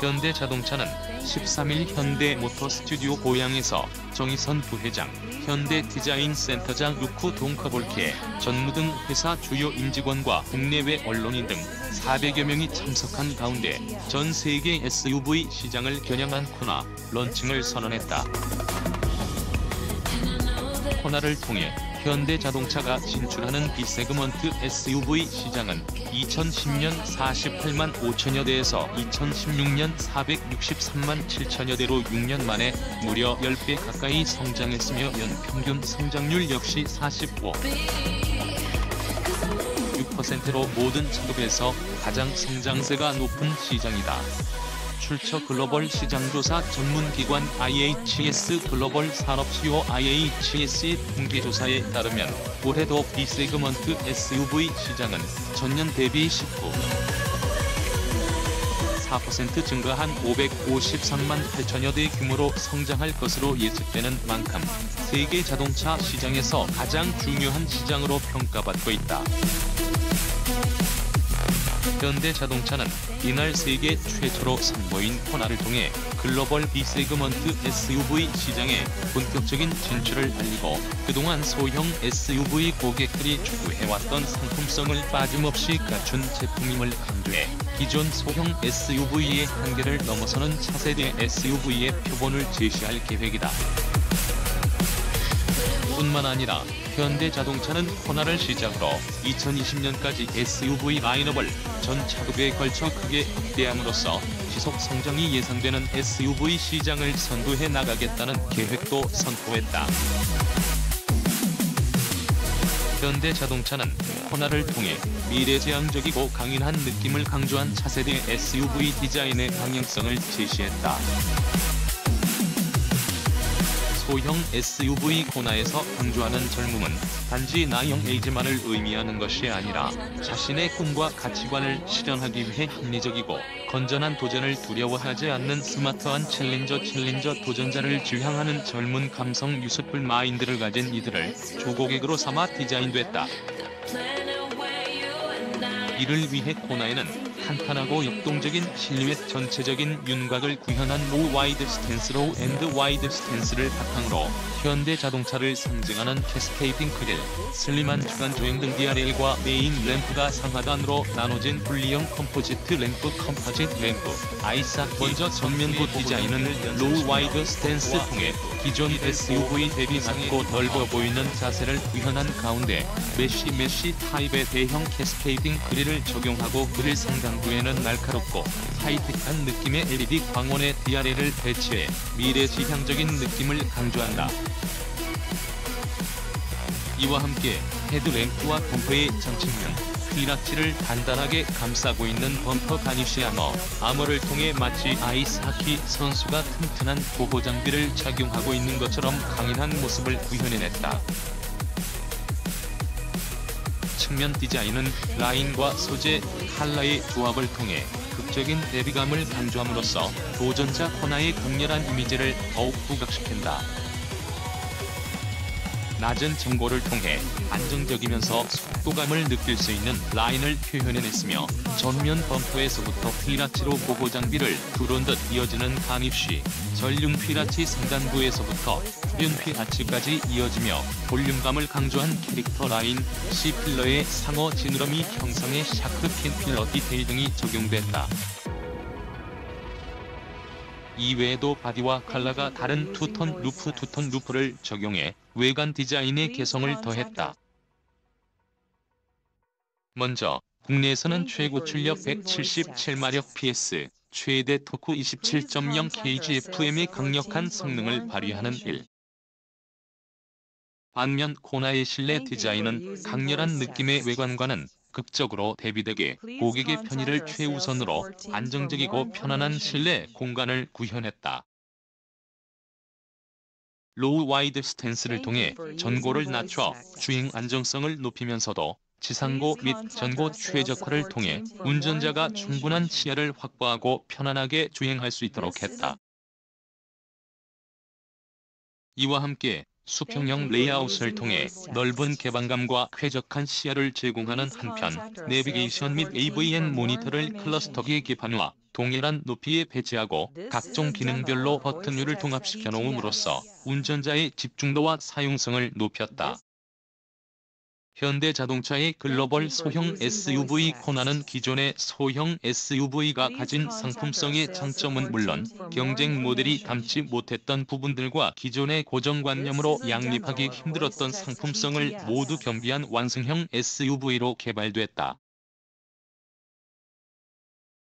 현대자동차는 13일 현대모터 스튜디오 고양에서 정의선 부회장, 현대디자인센터장 루크 동커볼케, 전무 등 회사 주요 임직원과 국내외 언론인 등 400여 명이 참석한 가운데 전 세계 SUV 시장을 겨냥한 코나 런칭을 선언했다. 코나를 통해 현대자동차가 진출하는 B세그먼트 SUV 시장은 2010년 48만 5천여 대에서 2016년 463만 7천여 대로 6년 만에 무려 10배 가까이 성장했으며 연평균 성장률 역시 45.6%로 모든 차급에서 가장 성장세가 높은 시장이다. 출처 글로벌 시장조사 전문기관 IHS 글로벌 산업시효 IHS의 통계조사에 따르면 올해도 B세그먼트 SUV 시장은 전년 대비 19.4% 증가한 553만 8천여 대 규모로 성장할 것으로 예측되는 만큼 세계 자동차 시장에서 가장 중요한 시장으로 평가받고 있다. 현대자동차는 이날 세계 최초로 선보인 코나를 통해 글로벌 B세그먼트 SUV 시장에 본격적인 진출을 알리고 그동안 소형 SUV 고객들이 추구해왔던 상품성을 빠짐없이 갖춘 제품임을 강조해 기존 소형 SUV의 한계를 넘어서는 차세대 SUV의 표본을 제시할 계획이다. 뿐만 아니라 현대자동차는 코나를 시작으로 2020년까지 SUV 라인업을 전 차급에 걸쳐 크게 확대함으로써 지속 성장이 예상되는 SUV 시장을 선도해 나가겠다는 계획도 선포했다. 현대자동차는 코나를 통해 미래지향적이고 강인한 느낌을 강조한 차세대 SUV 디자인의 방향성을 제시했다. 소형 SUV 코나에서 강조하는 젊음은 단지 나이형 에이지만을 의미하는 것이 아니라 자신의 꿈과 가치관을 실현하기 위해 합리적이고 건전한 도전을 두려워하지 않는 스마트한 챌린저 도전자를 지향하는 젊은 감성 유스풀 마인드를 가진 이들을 조고객으로 삼아 디자인됐다. 이를 위해 코나에는 탄탄하고 역동적인 실루엣 전체적인 윤곽을 구현한 로우 와이드 스탠스 로우 앤드 와이드 스탠스를 바탕으로 현대자동차를 상징하는 캐스케이딩 그릴, 슬림한 주간 조형 등 DRL과 메인 램프가 상하단으로 나눠진 분리형 컴포지트 램프 아이사. 먼저 전면부 디자인은 로우 와이드 스탠스 통해 기존 SUV 대비 낮고 넓어 보이는 자세를 구현한 가운데 메쉬 타입의 대형 캐스케이딩 그릴을 적용하고 그릴 상단부에는 날카롭고 하이테크한 느낌의 LED 광원의 DRL을 배치해 미래지향적인 느낌을 강조한다. 이와 함께 헤드램프와 범퍼의 장착면, 휠아치를 단단하게 감싸고 있는 범퍼 가니쉬 아머를 통해 마치 아이스하키 선수가 튼튼한 보호장비를 착용하고 있는 것처럼 강인한 모습을 구현해냈다. 측면 디자인은 라인과 소재, 컬러의 조합을 통해 극적인 대비감을 강조함으로써 도전자 코나의 강렬한 이미지를 더욱 부각시킨다. 낮은 정고를 통해 안정적이면서 속도감을 느낄 수 있는 라인을 표현해냈으며 전면 범퍼에서부터 휠아치로 보호장비를 두른 듯 이어지는 가니쉬, 전륜 휠아치 상단부에서부터 후륜 휠아치까지 이어지며 볼륨감을 강조한 캐릭터 라인, C필러의 상어 지느러미 형상의 샤크핀 필러 디테일 등이 적용됐다. 이외에도 바디와 컬러가 다른 투톤 루프를 적용해 외관 디자인의 개성을 더했다. 먼저 국내에서는 최고 출력 177마력 PS, 최대 토크 27.0kgfm의 강력한 성능을 발휘하는 1. 반면 코나의 실내 디자인은 강렬한 느낌의 외관과는 극적으로 대비되게 고객의 편의를 최우선으로 안정적이고 편안한 실내 공간을 구현했다. 로우 와이드 스탠스를 통해 전고를 낮춰 주행 안정성을 높이면서도 지상고 및 전고 최적화를 통해 운전자가 충분한 시야를 확보하고 편안하게 주행할 수 있도록 했다. 이와 함께 수평형 레이아웃을 통해 넓은 개방감과 쾌적한 시야를 제공하는 한편 내비게이션 및 AVM 모니터를 클러스터기에 기반화, 동일한 높이에 배치하고 각종 기능별로 버튼류를 통합시켜 놓음으로써 운전자의 집중도와 사용성을 높였다. 현대자동차의 글로벌 소형 SUV 코나는 기존의 소형 SUV가 가진 상품성의 장점은 물론 경쟁 모델이 담지 못했던 부분들과 기존의 고정관념으로 양립하기 힘들었던 상품성을 모두 겸비한 완성형 SUV로 개발됐다.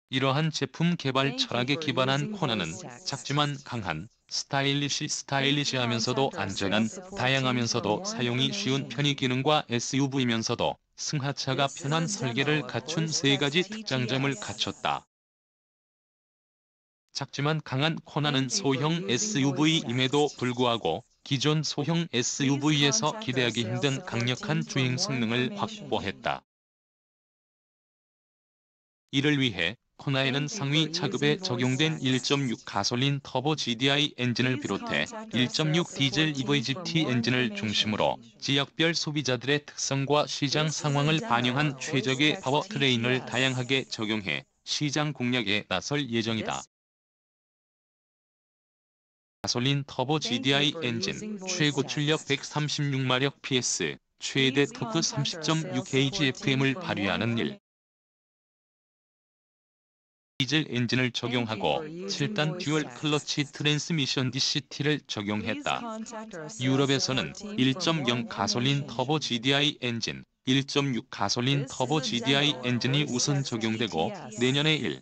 이러한 제품 개발 철학에 기반한 코나는 작지만 강한, 스타일리시하면서도 안전한, 다양하면서도 사용이 쉬운 편의 기능과 SUV면서도 승하차가 편한 설계를 갖춘 세 가지 특장점을 갖췄다. 작지만 강한 코나는 소형 SUV임에도 불구하고 기존 소형 SUV에서 기대하기 힘든 강력한 주행 성능을 확보했다. 이를 위해 코나에는 상위 차급에 적용된 1.6 가솔린 터보 GDI 엔진을 비롯해 1.6 디젤 EV-GT 엔진을 중심으로 지역별 소비자들의 특성과 시장 상황을 반영한 최적의 파워트레인을 다양하게 적용해 시장 공략에 나설 예정이다. 가솔린 터보 GDI 엔진, 최고 출력 136마력 PS, 최대 토크 30.6kgfm을 발휘하는 1. 디젤 엔진을 적용하고 7단 듀얼 클러치 트랜스미션 DCT를 적용했다. 유럽에서는 1.0 가솔린 터보 GDI 엔진, 1.6 가솔린 터보 GDI 엔진이 우선 적용되고 내년에 1.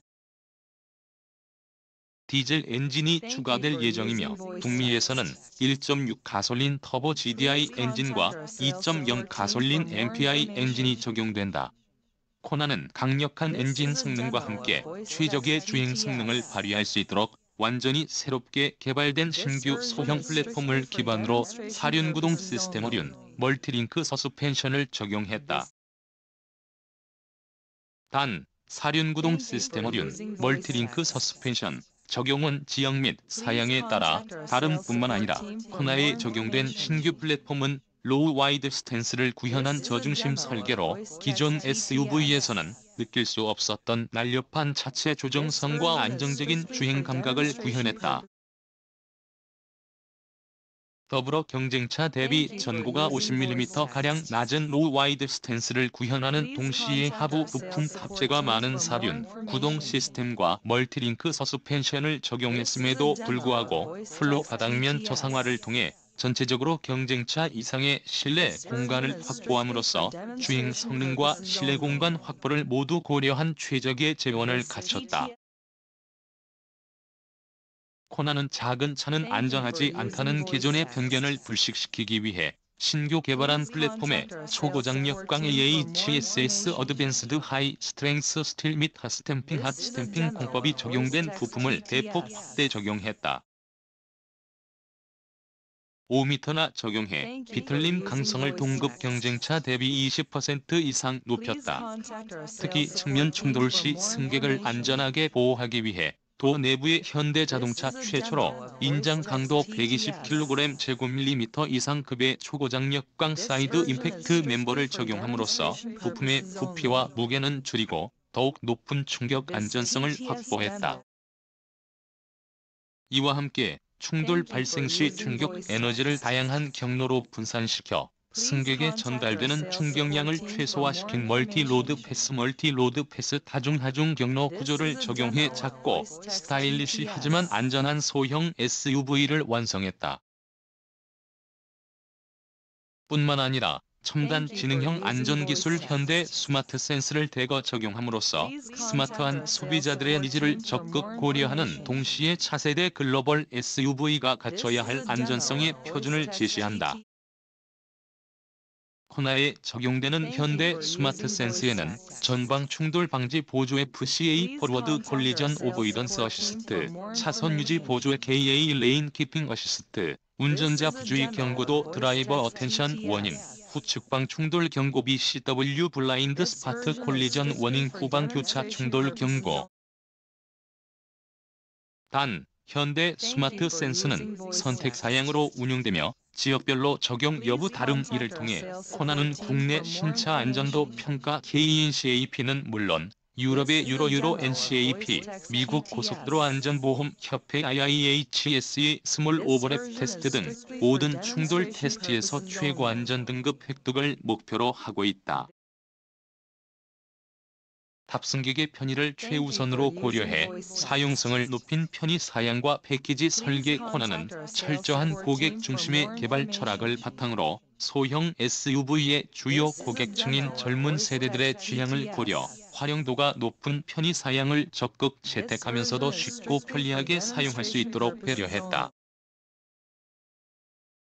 디젤 엔진이 추가될 예정이며 북미에서는 1.6 가솔린 터보 GDI 엔진과 2.0 가솔린 MPI 엔진이 적용된다. 코나는 강력한 엔진 성능과 함께 최적의 주행 성능을 발휘할 수 있도록 완전히 새롭게 개발된 신규 소형 플랫폼을 기반으로 사륜구동 시스템 오륜, 멀티링크 서스펜션을 적용했다. 단, 사륜구동 시스템 오륜, 멀티링크 서스펜션 적용은 지역 및 사양에 따라 다름 뿐만 아니라 코나에 적용된 신규 플랫폼은 로우 와이드 스탠스를 구현한 저중심 설계로 기존 SUV에서는 느낄 수 없었던 날렵한 차체 조정성과 안정적인 주행 감각을 구현했다. 더불어 경쟁차 대비 전고가 50mm가량 낮은 로우 와이드 스탠스를 구현하는 동시에 하부 부품 탑재가 많은 사륜, 구동 시스템과 멀티링크 서스펜션을 적용했음에도 불구하고 플로 바닥면 저상화를 통해 전체적으로 경쟁차 이상의 실내 공간을 확보함으로써 주행 성능과 실내 공간 확보를 모두 고려한 최적의 재원을 갖췄다. 코나는 작은 차는 안전하지 않다는 기존의 편견을 불식시키기 위해 신규 개발한 플랫폼에 초고장력 광 AHSS 어드밴스드 하이 스트렝스 스틸 및 핫스탬핑 공법이 적용된 부품을 대폭 확대 적용했다. 5m나 적용해 비틀림 강성을 동급 경쟁차 대비 20% 이상 높였다. 특히 측면 충돌 시 승객을 안전하게 보호하기 위해 도 내부에 현대자동차 최초로 인장 강도 120kg/제곱밀리미터 이상 급의 초고장력광 사이드 임팩트 멤버를 적용함으로써 부품의 부피와 무게는 줄이고 더욱 높은 충격 안전성을 확보했다. 이와 함께 충돌 발생 시 충격 에너지를 다양한 경로로 분산시켜 승객에 전달되는 충격량을 최소화시킨 멀티로드 패스 다중 경로 구조를 적용해 작고 스타일리시하지만 안전한 소형 SUV를 완성했다. 뿐만 아니라 첨단 지능형 안전기술 현대 스마트 센스를 대거 적용함으로써 스마트한 소비자들의 니즈를 적극 고려하는 동시에 차세대 글로벌 SUV가 갖춰야 할 안전성의 표준을 제시한다. 코나에 적용되는 현대 스마트 센스에는 전방 충돌 방지 보조 FCA 포워드 콜리전 오보이던스 어시스트, 차선 유지 보조 KA 레인 키핑 어시스트, 운전자 부주의 경고도 드라이버 어텐션 워닝, 후측방 충돌 경고 BCW 블라인드 스파트 콜리전 워닝 후방 교차 충돌 경고. 단, 현대 스마트 센스는 선택 사양으로 운용되며 지역별로 적용 여부 다름 이를 통해 코나는 국내 신차 안전도 평가 KNCAP는 물론 유럽의 유로 NCAP, 미국 고속도로 안전보험 협회 IIHS의 스몰 오버랩 테스트 등 모든 충돌 테스트에서 최고 안전 등급 획득을 목표로 하고 있다. 탑승객의 편의를 최우선으로 고려해 사용성을 높인 편의 사양과 패키지 설계 코나는 철저한 고객 중심의 개발 철학을 바탕으로 소형 SUV의 주요 고객층인 젊은 세대들의 취향을 고려, 활용도가 높은 편의 사양을 적극 채택하면서도 쉽고 편리하게 사용할 수 있도록 배려했다.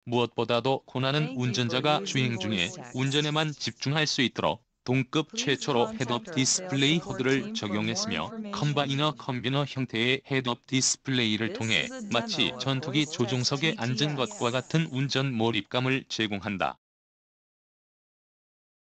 무엇보다도 코나는 운전자가 주행 중에 운전에만 집중할 수 있도록 동급 최초로 헤드업 디스플레이 호드를 적용했으며 컨바이너 형태의 헤드업 디스플레이를 통해 마치 전투기 조종석에 앉은 것과 같은 운전 몰입감을 제공한다.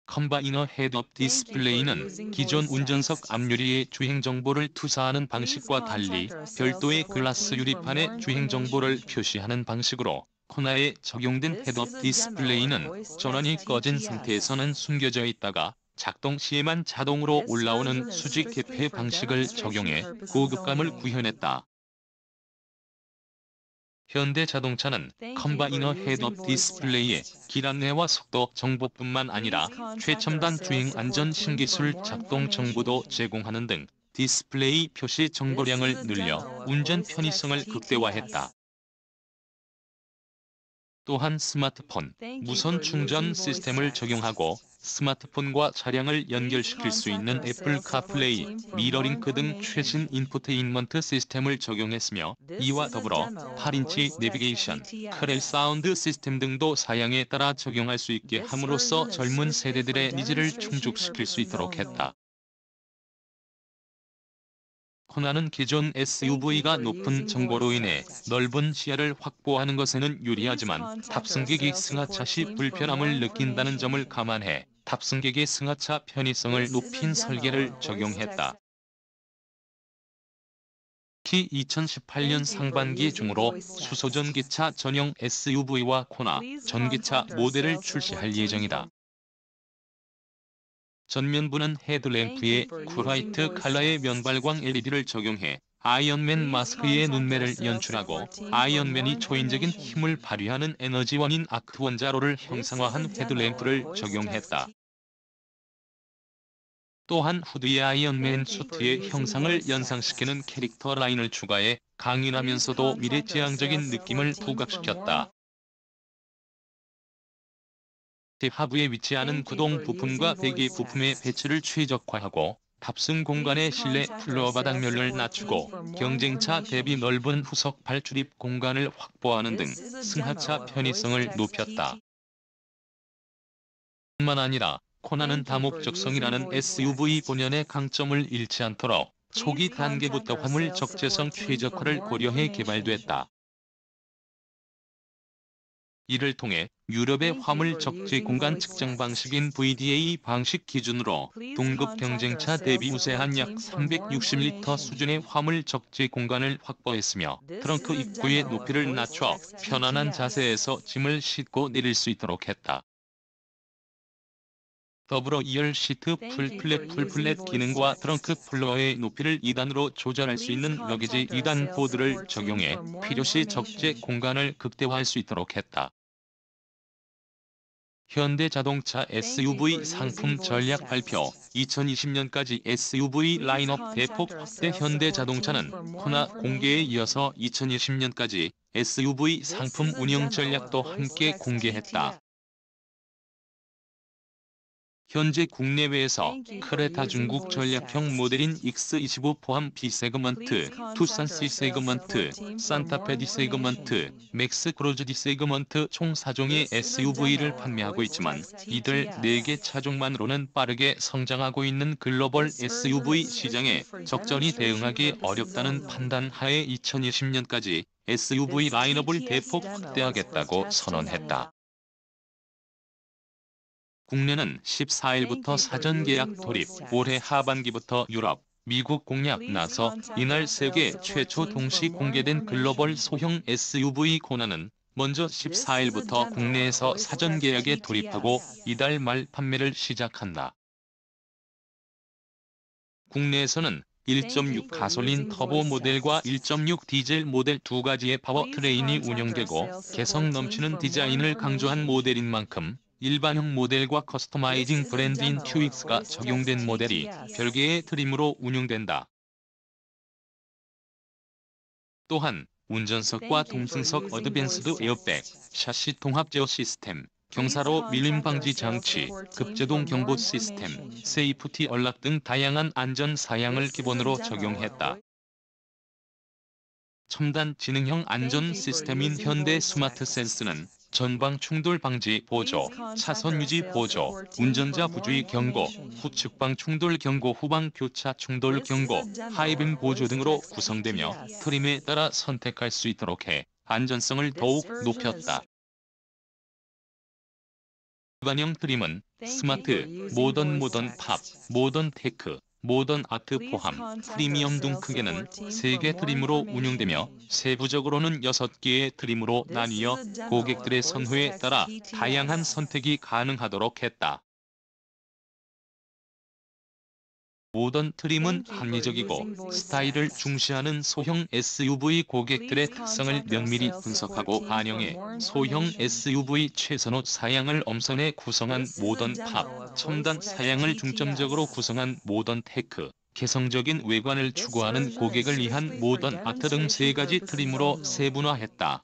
컨바이너 헤드업 디스플레이는 기존 운전석 앞유리에 주행 정보를 투사하는 방식과 달리 별도의 글라스 유리판에 주행 정보를 표시하는 방식으로 코나에 적용된 헤드업 디스플레이는 전원이 꺼진 상태에서는 숨겨져 있다가 작동 시에만 자동으로 올라오는 수직 개폐 방식을 적용해 고급감을 구현했다. 현대자동차는 컨바이너 헤드업 디스플레이에 길 안내와 속도 정보뿐만 아니라 최첨단 주행 안전 신기술 작동 정보도 제공하는 등 디스플레이 표시 정보량을 늘려 운전 편의성을 극대화했다. 또한 스마트폰, 무선 충전 시스템을 적용하고 스마트폰과 차량을 연결시킬 수 있는 애플 카플레이, 미러링크 등 최신 인포테인먼트 시스템을 적용했으며 이와 더불어 8인치 내비게이션, 크렐 사운드 시스템 등도 사양에 따라 적용할 수 있게 함으로써 젊은 세대들의 니즈를 충족시킬 수 있도록 했다. 코나는 기존 SUV가 높은 정보로 인해 넓은 시야를 확보하는 것에는 유리하지만 탑승객이 승하차 시 불편함을 느낀다는 점을 감안해 탑승객의 승하차 편의성을 높인 설계를 적용했다. 특히 2018년 상반기 중으로 수소전기차 전용 SUV와 코나 전기차 모델을 출시할 예정이다. 전면부는 헤드램프에 쿨화이트 컬러의 면발광 LED를 적용해 아이언맨 마스크의 눈매를 연출하고 아이언맨이 초인적인 힘을 발휘하는 에너지원인 아크 원자로를 형상화한 헤드램프를 적용했다. 또한 후드에 아이언맨 수트의 형상을 연상시키는 캐릭터 라인을 추가해 강인하면서도 미래지향적인 느낌을 부각시켰다. 하부에 위치하는 구동 부품과 배기 부품의 배치를 최적화하고 탑승 공간의 실내 플로어 바닥면을 낮추고 경쟁차 대비 넓은 후석 발출입 공간을 확보하는 등 승하차 편의성을 높였다. 뿐만 아니라 코나는 다목적성이라는 SUV 본연의 강점을 잃지 않도록 초기 단계부터 화물 적재성 최적화를 고려해 개발됐다. 이를 통해 유럽의 화물 적재 공간 측정 방식인 VDA 방식 기준으로 동급 경쟁차 대비 우세한 약 360리터 수준의 화물 적재 공간을 확보했으며 트렁크 입구의 높이를 낮춰 편안한 자세에서 짐을 싣고 내릴 수 있도록 했다. 더불어 2열 시트 풀플랫 기능과 트렁크 플로어의 높이를 2단으로 조절할 수 있는 러기지 2단 보드를 적용해 필요시 적재 공간을 극대화할 수 있도록 했다. 현대자동차 SUV 상품 전략 발표 2020년까지 SUV 라인업 대폭 확대 현대자동차는 코나 공개에 이어서 2020년까지 SUV 상품 운영 전략도 함께 공개했다. 현재 국내외에서 크레타 중국 전략형 모델인 X25 포함 B세그먼트, 투싼 C세그먼트, 산타페 D세그먼트, 맥스 크루즈 D세그먼트 총 4종의 SUV를 판매하고 있지만 이들 4개 차종만으로는 빠르게 성장하고 있는 글로벌 SUV 시장에 적절히 대응하기 어렵다는 판단 하에 2020년까지 SUV 라인업을 대폭 확대하겠다고 선언했다. 국내는 14일부터 사전 계약 돌입, 올해 하반기부터 유럽, 미국 공약 나서 이날 세계 최초 동시 공개된 글로벌 소형 SUV 코나는 먼저 14일부터 국내에서 사전 계약에 돌입하고 이달 말 판매를 시작한다. 국내에서는 1.6 가솔린 터보 모델과 1.6 디젤 모델 두 가지의 파워트레인이 운영되고 개성 넘치는 디자인을 강조한 모델인 만큼 일반형 모델과 커스터마이징 브랜드인 큐익스가 적용된 모델이 별개의 트림으로 운영된다. 또한 운전석과 동승석 어드밴스드 에어백, 샤시 통합 제어 시스템, 경사로 밀림 방지 장치, 급제동 경보 시스템, 세이프티 얼락 등 다양한 안전 사양을 기본으로 적용했다. 첨단 지능형 안전 시스템인 현대 스마트 센스는 전방 충돌 방지 보조, 차선 유지 보조, 운전자 부주의 경고, 후측방 충돌 경고, 후방 교차 충돌 경고, 하이빔 보조 등으로 구성되며 트림에 따라 선택할 수 있도록 해 안전성을 더욱 높였다. 일반형 트림은 스마트, 모던 팝, 모던 테크, 모던 아트 포함, 프리미엄 등 크게는 3개 트림으로 운영되며 세부적으로는 6개의 트림으로 나뉘어 고객들의 선호에 따라 다양한 선택이 가능하도록 했다. 모던 트림은 합리적이고 스타일을 중시하는 소형 SUV 고객들의 특성을 면밀히 분석하고 반영해 소형 SUV 최선호 사양을 엄선해 구성한 모던 팝, 첨단 사양을 중점적으로 구성한 모던 테크, 개성적인 외관을 추구하는 고객을 위한 모던 아트 등 3가지 트림으로 세분화했다.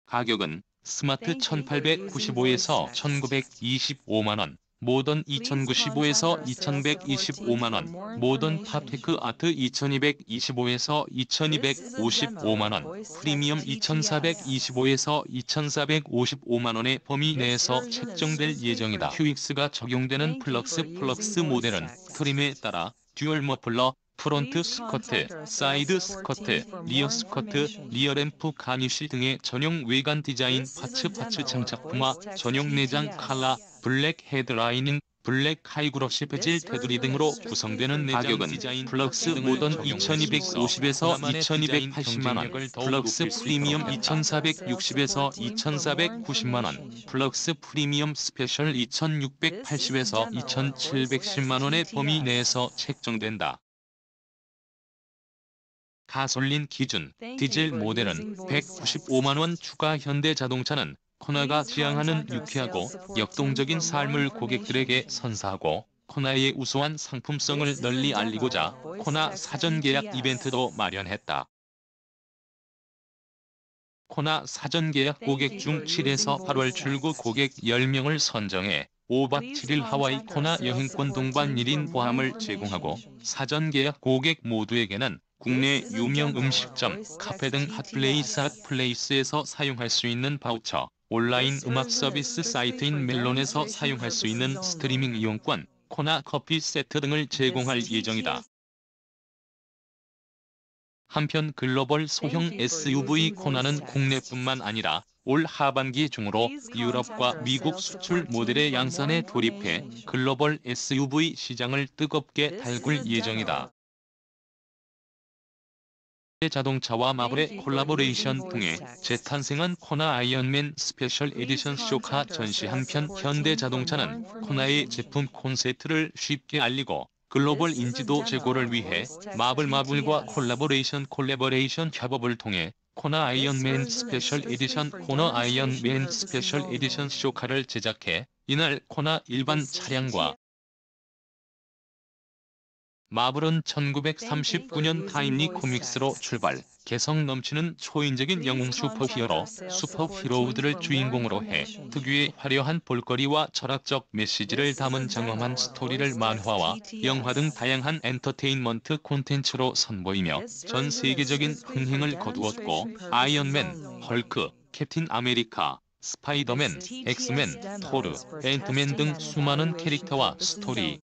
가격은 스마트 1895에서 1925만원, 모던 2095에서 2125만원, 모던 팝테크 아트 2225에서 2255만원, 프리미엄 2425에서 2455만원의 범위 내에서 책정될 예정이다. 큐익스가 적용되는 플럭스 모델은 트림에 따라 듀얼 머플러, 프론트 스커트, 사이드 스커트, 리어 스커트, 리어 램프 가니쉬 등의 전용 외관 디자인 파츠 장착품화, 전용 내장 칼라, 블랙 헤드라이닝, 블랙 하이그로시 베질 테두리 등으로 구성되는 가격은 플럭스 모던 2250에서 2280만원, 플럭스 프리미엄 2460에서 2490만원, 플럭스 프리미엄 스페셜 2680에서 2710만원의 범위 내에서 책정된다. 가솔린 기준, 디젤 모델은 195만원 추가. 현대자동차는 코나가 지향하는 유쾌하고 역동적인 삶을 고객들에게 선사하고 코나의 우수한 상품성을 널리 알리고자 코나 사전 계약 이벤트도 마련했다. 코나 사전 계약 고객 중 7에서 8월 출고 고객 10명을 선정해 5박 7일 하와이 코나 여행권 동반 1인 포함을 제공하고 사전 계약 고객 모두에게는 국내 유명 음식점, 카페 등 핫플레이스에서 사용할 수 있는 바우처, 온라인 음악 서비스 사이트인 멜론에서 사용할 수 있는 스트리밍 이용권, 코나 커피 세트 등을 제공할 예정이다. 한편 글로벌 소형 SUV 코나는 국내뿐만 아니라 올 하반기 중으로 유럽과 미국 수출 모델의 양산에 돌입해 글로벌 SUV 시장을 뜨겁게 달굴 예정이다. 자동차와 마블의 콜라보레이션 통해 재탄생한 코나 아이언맨 스페셜 에디션 쇼카 전시. 한편 현대자동차는 코나의 제품 콘셉트를 쉽게 알리고 글로벌 인지도 제고를 위해 마블과 콜라보레이션 협업을 통해 코나 아이언맨 스페셜 에디션 코나 아이언맨 스페셜 에디션 쇼카를 제작해 이날 코나 일반 차량과 마블은 1939년 타임리 코믹스로 출발, 개성 넘치는 초인적인 영웅 슈퍼히어로들을 주인공으로 해 특유의 화려한 볼거리와 철학적 메시지를 담은 장엄한 스토리를 만화와 영화 등 다양한 엔터테인먼트 콘텐츠로 선보이며 전 세계적인 흥행을 거두었고 아이언맨, 헐크, 캡틴 아메리카, 스파이더맨, 엑스맨, 토르, 앤트맨 등 수많은 캐릭터와 스토리,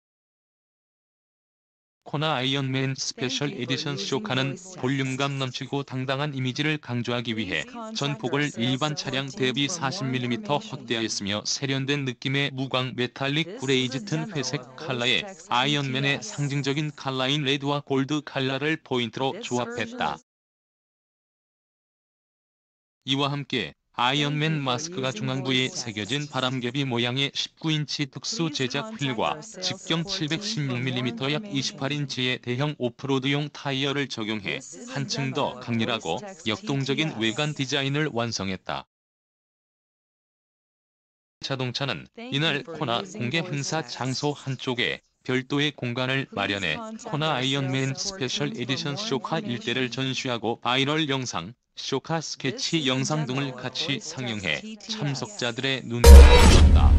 코나 아이언맨 스페셜 에디션 쇼카는 볼륨감 넘치고 당당한 이미지를 강조하기 위해 전폭을 일반 차량 대비 40mm 확대하였으며 세련된 느낌의 무광 메탈릭 그레이 짙은 회색 컬러에 아이언맨의 상징적인 컬러인 레드와 골드 컬러를 포인트로 조합했다. 이와 함께 아이언맨 마스크가 중앙부에 새겨진 바람개비 모양의 19인치 특수 제작 휠과 직경 716mm 약 28인치의 대형 오프로드용 타이어를 적용해 한층 더 강렬하고 역동적인 외관 디자인을 완성했다. 자동차는 이날 코나 공개 행사 장소 한쪽에 별도의 공간을 마련해 코나 아이언맨 스페셜 에디션 쇼카 일대를 전시하고 바이럴 영상, 쇼카 스케치 영상 등을 같이 상영해 참석자들의 눈길을 끌었다.